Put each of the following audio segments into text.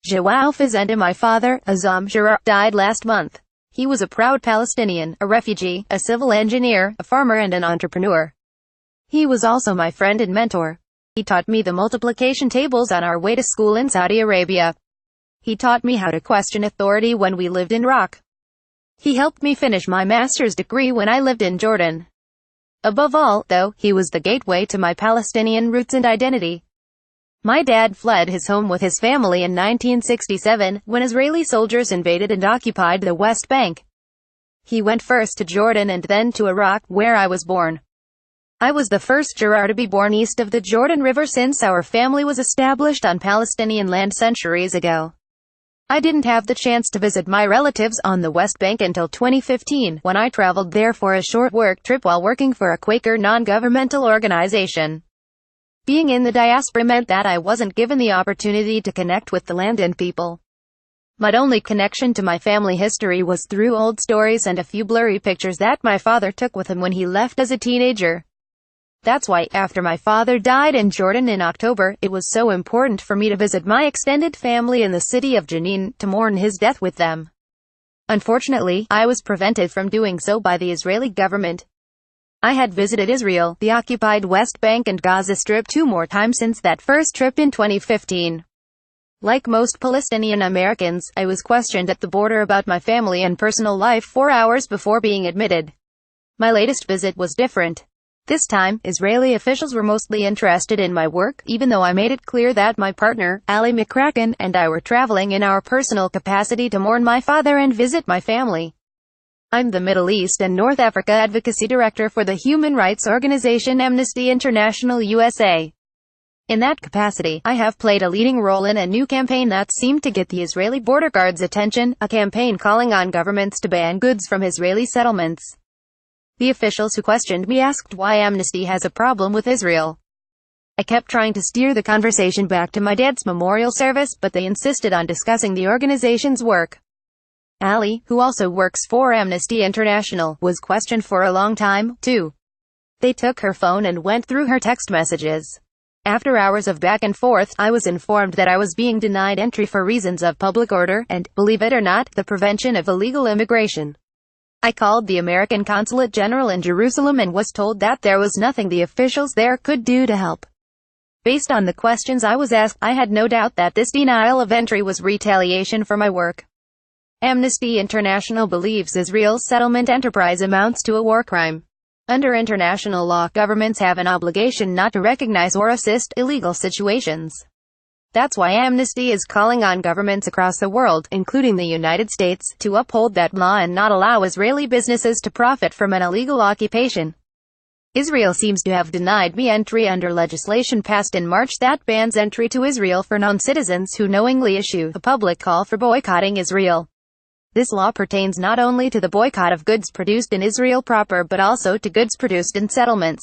Joao Fazenda My father, Azzam Jarrar, died last month. He was a proud Palestinian, a refugee, a civil engineer, a farmer and an entrepreneur. He was also my friend and mentor. He taught me the multiplication tables on our way to school in Saudi Arabia. He taught me how to question authority when we lived in Iraq. He helped me finish my master's degree when I lived in Jordan. Above all, though, he was the gateway to my Palestinian roots and identity. My dad fled his home with his family in 1967, when Israeli soldiers invaded and occupied the West Bank. He went first to Jordan and then to Iraq, where I was born. I was the first Jarrar to be born east of the Jordan River since our family was established on Palestinian land centuries ago. I didn't have the chance to visit my relatives on the West Bank until 2015, when I traveled there for a short work trip while working for a Quaker non-governmental organization. Being in the diaspora meant that I wasn't given the opportunity to connect with the land and people. My only connection to my family history was through old stories and a few blurry pictures that my father took with him when he left as a teenager. That's why, after my father died in Jordan in October, it was so important for me to visit my extended family in the city of Jenin, to mourn his death with them. Unfortunately, I was prevented from doing so by the Israeli government. I had visited Israel, the occupied West Bank and Gaza Strip 2 more times since that first trip in 2015. Like most Palestinian Americans, I was questioned at the border about my family and personal life 4 hours before being admitted. My latest visit was different. This time, Israeli officials were mostly interested in my work, even though I made it clear that my partner, Ali McCracken, and I were traveling in our personal capacity to mourn my father and visit my family. I'm the Middle East and North Africa Advocacy Director for the human rights organization Amnesty International USA. In that capacity, I have played a leading role in a new campaign that seemed to get the Israeli border guards' attention, a campaign calling on governments to ban goods from Israeli settlements. The officials who questioned me asked why Amnesty has a problem with Israel. I kept trying to steer the conversation back to my dad's memorial service, but they insisted on discussing the organization's work. Ali, who also works for Amnesty International, was questioned for a long time, too. They took her phone and went through her text messages. After hours of back and forth, I was informed that I was being denied entry for reasons of public order and, believe it or not, the prevention of illegal immigration. I called the American Consulate General in Jerusalem and was told that there was nothing the officials there could do to help. Based on the questions I was asked, I had no doubt that this denial of entry was retaliation for my work. Amnesty International believes Israel's settlement enterprise amounts to a war crime. Under international law, governments have an obligation not to recognize or assist illegal situations. That's why Amnesty is calling on governments across the world, including the United States, to uphold that law and not allow Israeli businesses to profit from an illegal occupation. Israel seems to have denied me entry under legislation passed in March that bans entry to Israel for non-citizens who knowingly issue a public call for boycotting Israel. This law pertains not only to the boycott of goods produced in Israel proper but also to goods produced in settlements.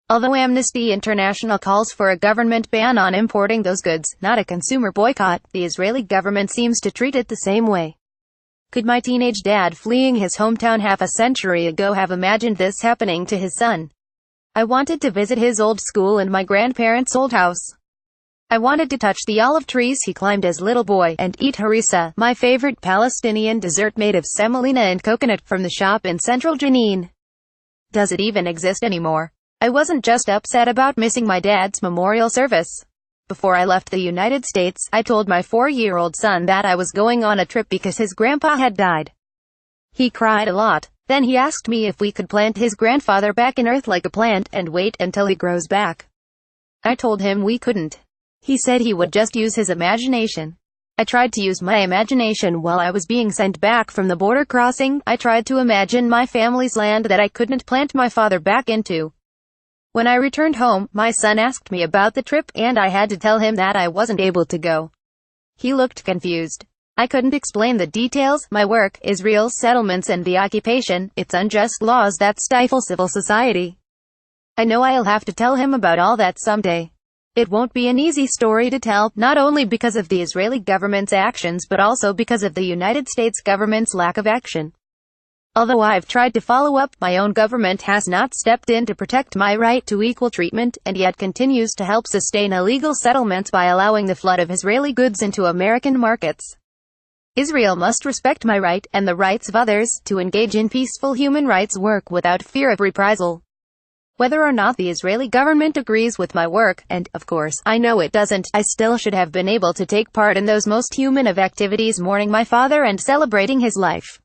Although Amnesty International calls for a government ban on importing those goods, not a consumer boycott, the Israeli government seems to treat it the same way. Could my teenage dad fleeing his hometown half a century ago have imagined this happening to his son? I wanted to visit his old school and my grandparents' old house. I wanted to touch the olive trees he climbed as little boy, and eat harissa, my favorite Palestinian dessert made of semolina and coconut, from the shop in central Jenin. Does it even exist anymore? I wasn't just upset about missing my dad's memorial service. Before I left the United States, I told my 4-year-old son that I was going on a trip because his grandpa had died. He cried a lot. Then he asked me if we could plant his grandfather back in earth like a plant, and wait until he grows back. I told him we couldn't. He said he would just use his imagination. I tried to use my imagination while I was being sent back from the border crossing. I tried to imagine my family's land that I couldn't plant my father back into. When I returned home, my son asked me about the trip, and I had to tell him that I wasn't able to go. He looked confused. I couldn't explain the details, my work, Israel's settlements and the occupation, its unjust laws that stifle civil society. I know I'll have to tell him about all that someday. It won't be an easy story to tell, not only because of the Israeli government's actions but also because of the United States government's lack of action. Although I've tried to follow up, my own government has not stepped in to protect my right to equal treatment, and yet continues to help sustain illegal settlements by allowing the flood of Israeli goods into American markets. Israel must respect my right, and the rights of others, to engage in peaceful human rights work without fear of reprisal. Whether or not the Israeli government agrees with my work, and, of course, I know it doesn't, I still should have been able to take part in those most human of activities, mourning my father and celebrating his life.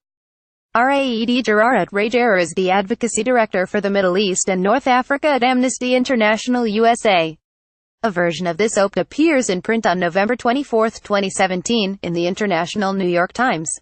Raed Jarrar Jarrar is the Advocacy Director for the Middle East and North Africa at Amnesty International USA. A version of this op appears in print on November 24, 2017, in the International New York Times.